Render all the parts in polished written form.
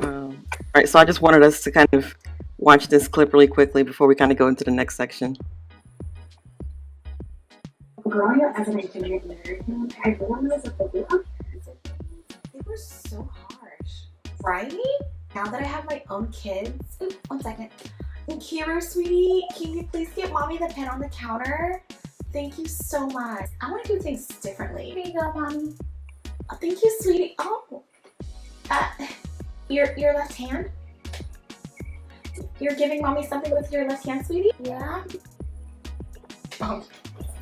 All right, so I just wanted us to kind of watch this clip really quickly before we kind of go into the next section. Growing up as an African American, everyone was a Filipino. They were so harsh, right? Now that I have my own kids, ooh, 1 second. Kiro, sweetie, can you please get mommy the pen on the counter? Thank you so much. I want to do things differently. Here you go, mommy. Oh, thank you, sweetie. Oh, your left hand. You're giving mommy something with your left hand, sweetie? Yeah.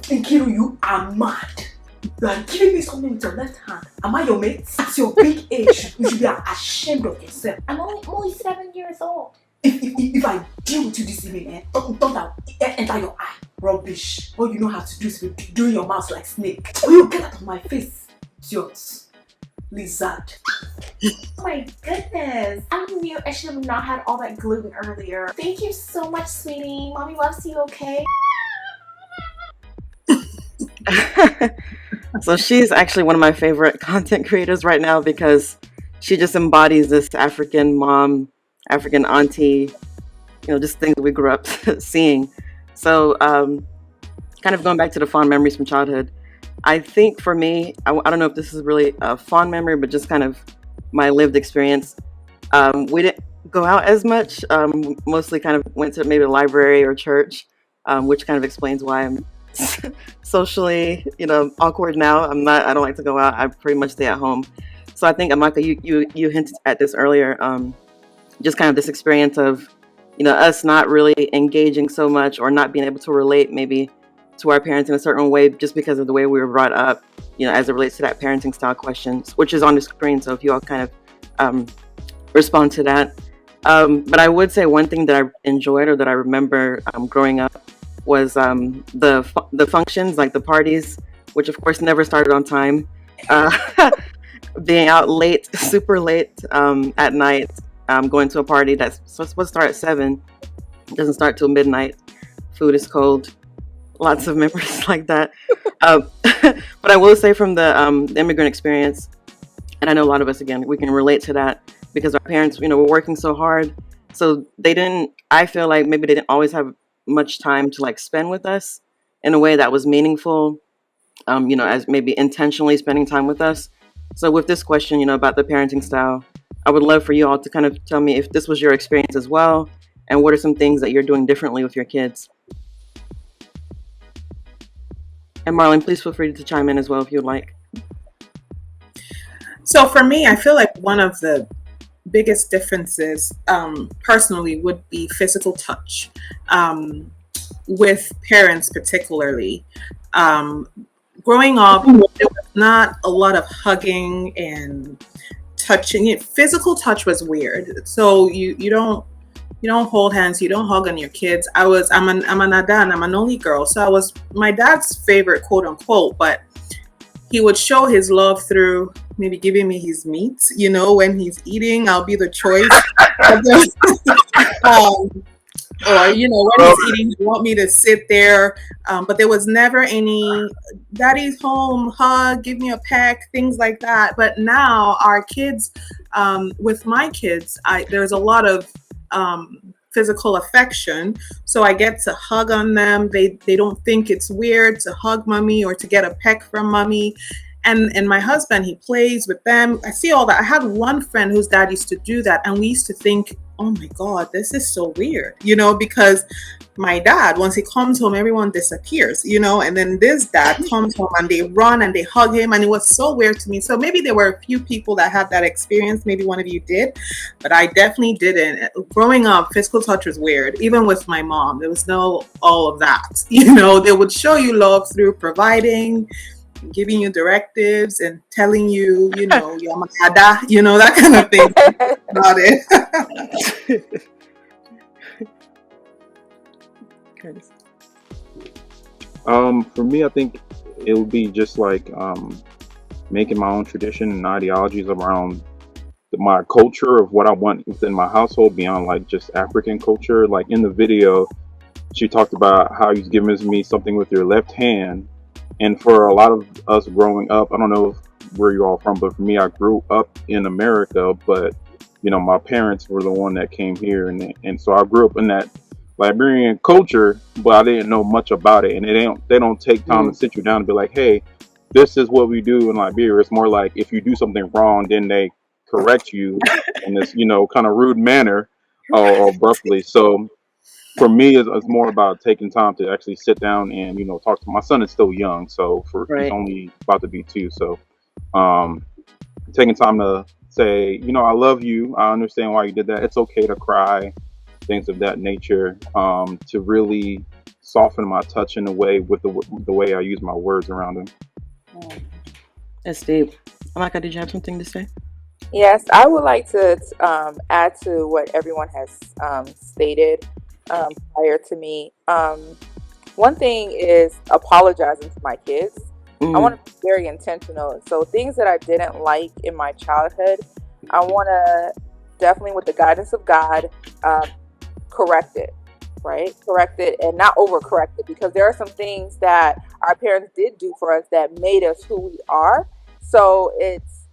Kiro, you are mad. You are giving me something with your left hand. Am I your mate? At your big age, you should be ashamed of yourself. I'm only 7 years old. If I deal with you this evening, don't enter your eye. Rubbish. All you know how to do is do your mouth like snake. Will you get out of my face? Idiot. Lizard. Oh my goodness. I knew I should have not had all that gluten earlier. Thank you so much, sweetie. Mommy loves you, okay? So she's actually one of my favorite content creators right now because she just embodies this African mom, African auntie, just things we grew up seeing. So kind of going back to the fond memories from childhood, I think for me, I don't know if this is really a fond memory, but just kind of my lived experience. We didn't go out as much, mostly kind of went to maybe the library or church, which kind of explains why I'm socially, awkward now. I don't like to go out. I pretty much stay at home. So I think, Amaka, you hinted at this earlier, just kind of this experience of, us not really engaging so much or not being able to relate maybe to our parents in a certain way just because of the way we were brought up, as it relates to that parenting style question, which is on the screen. So if you all kind of respond to that. But I would say one thing that I enjoyed or that I remember growing up was the functions, like the parties, which of course never started on time. Being out late, super late at night, going to a party that's supposed to start at 7, doesn't start till midnight. Food is cold. Lots of memories like that. But I will say from the immigrant experience, and I know a lot of us, again, we can relate to that because our parents, were working so hard. So I feel like maybe they didn't always have much time to spend with us in a way that was meaningful, as maybe intentionally spending time with us. So with this question, about the parenting style, I would love for you all to kind of tell me if this was your experience as well, and what are some things that you're doing differently with your kids. And Marlon, please feel free to chime in as well if you'd like. So for me, I feel like one of the biggest differences personally would be physical touch with parents particularly. Growing up, there was not a lot of hugging and touching. Physical touch was weird. So you don't hold hands, you don't hug on your kids. I'm an Adan, I'm an only girl. So I was my dad's favorite, quote unquote, but he would show his love through maybe giving me his meat, when he's eating, I'll be the choice. Or, when he's eating, you want me to sit there. But there was never any daddy's home, hug, give me a peck, things like that. But now our kids, with my kids, there's a lot of physical affection. So I get to hug on them. They don't think it's weird to hug mommy or to get a peck from mommy. And my husband, he plays with them. I see all that. I had one friend whose dad used to do that. And we used to think, oh my God, this is so weird, because my dad, once he comes home, everyone disappears, and then this dad comes home and they run and they hug him. And it was so weird to me. So maybe there were a few people that had that experience. Maybe one of you did, but I definitely didn't. Growing up, physical touch was weird. Even with my mom, there was no all of that. They would show you love through providing, giving you directives and telling you, you're my dada, that kind of thing about it. For me, I think it would be just like making my own tradition and ideologies around my culture of what I want within my household beyond like just African culture. Like in the video, she talked about how you've given me something with your left hand. And for a lot of us growing up, I don't know where you're all from, but for me, I grew up in America, but my parents were the one that came here, and so I grew up in that Liberian culture, but I didn't know much about it. And they don't take time to sit you down and be like, hey, this is what we do in Liberia. It's more like if you do something wrong, then they correct you in this, kind of rude manner or abruptly. So for me, it's more about taking time to actually sit down and talk to my son. Is still young, so he's Right. only about to be 2. So um, taking time to say, I love you. I understand why you did that. It's okay to cry, things of that nature. To really soften my touch in a way with the way I use my words around him. That's deep. Amaka, did you have something to say? Yes, I would like to add to what everyone has stated prior to me. One thing is apologizing to my kids. I want to be very intentional. So things that I didn't like in my childhood, I want to definitely, with the guidance of God, correct it, right? Correct it and not overcorrect it, because there are some things that our parents did do for us that made us who we are. So it's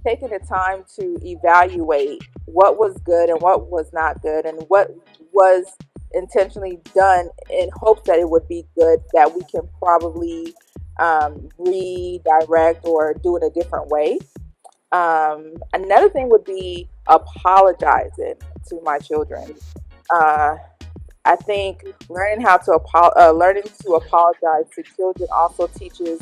taking the time to evaluate what was good and what was not good, and what was intentionally done in hopes that it would be good, that we can probably redirect or do it a different way. Another thing would be apologizing to my children. Uh, I think learning to apologize to children also teaches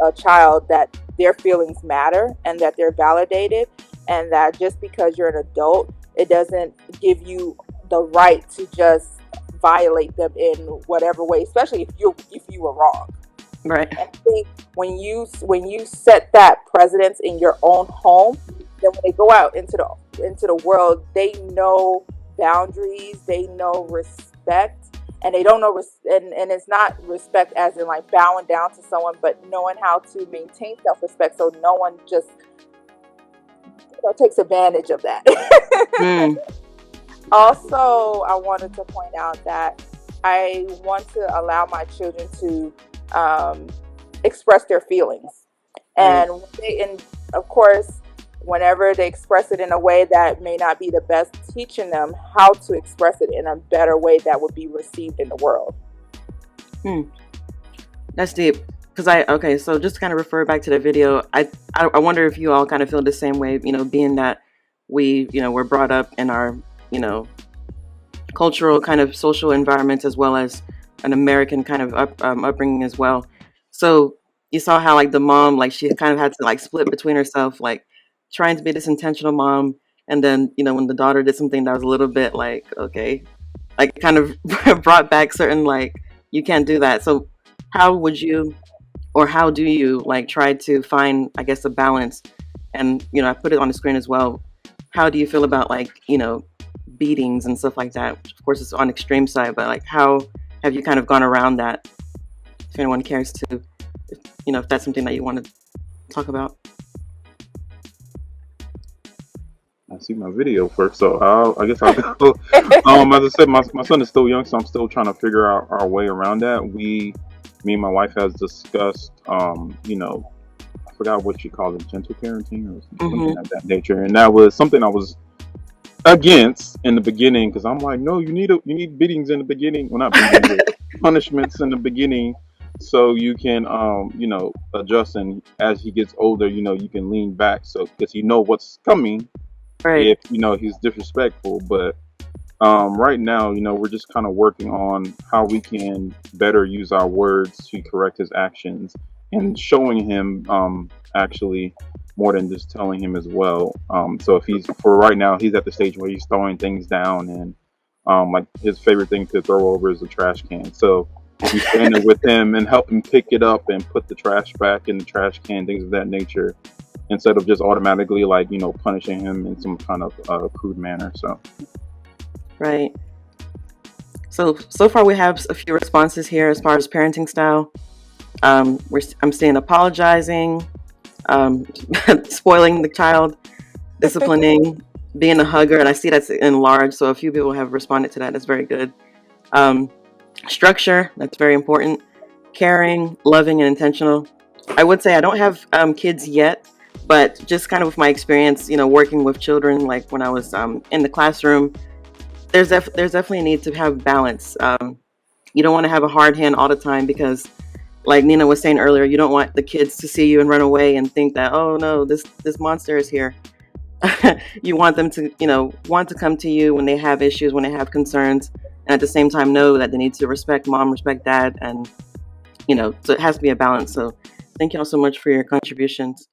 a child that their feelings matter and that they're validated, and that just because you're an adult, it doesn't give you the right to just violate them in whatever way, especially if you were wrong. Right. And I think when you set that precedence in your own home, then when they go out into the world, they know boundaries, they know respect, and they don't know and it's not respect as in like bowing down to someone, but knowing how to maintain self-respect so no one just takes advantage of that. Also, I wanted to point out that I want to allow my children to express their feelings, and of course, whenever they express it in a way that may not be the best, teaching them how to express it in a better way that would be received in the world. That's deep. Because so just to kind of refer back to the video, I wonder if you all kind of feel the same way, being that we, were brought up in our, cultural kind of social environments, as well as an American kind of upbringing as well. So you saw how like the mom, like she kind of had to like split between herself, like trying to be this intentional mom, and then when the daughter did something that was a little bit like, okay, like kind of brought back certain like, you can't do that. So how would you, or how do you like try to find, I guess, a balance? And I put it on the screen as well. How do you feel about like beatings and stuff like that? Of course, it's on extreme side, but like how have you kind of gone around that? If anyone cares to, if that's something that you want to talk about. I see my video first, so I guess I'll go. As I said, my son is still young, so I'm still trying to figure out our way around that. Me and my wife has discussed, I forgot what she called it, gentle parenting or something of that nature, and that was something I was against in the beginning, because I'm like, no, you need beatings in the beginning, well, not beatings, but punishments in the beginning, so you can adjust, and as he gets older, you can lean back, so because you know what's coming. Right. If he's disrespectful. But right now, we're just kind of working on how we can better use our words to correct his actions, and showing him actually more than just telling him as well. So if for right now, he's at the stage where he's throwing things down, and like his favorite thing to throw over is a trash can. So we stand there with him and help him pick it up and put the trash back in the trash can, things of that nature, instead of just automatically like punishing him in some kind of crude manner. So right. So far we have a few responses here as far as parenting style. I'm seeing apologizing, spoiling the child, disciplining, being a hugger, and I see that's enlarged. So a few people have responded to that. That's very good. Structure, that's very important. Caring, loving, and intentional. I would say I don't have kids yet, But just kind of with my experience, working with children, like when I was in the classroom, there's definitely a need to have balance. You don't want to have a hard hand all the time because, like Nina was saying earlier, you don't want the kids to see you and run away and think that, oh no, this monster is here. You want them to, want to come to you when they have issues, when they have concerns, and at the same time know that they need to respect mom, respect dad, and so it has to be a balance. So thank you all so much for your contributions.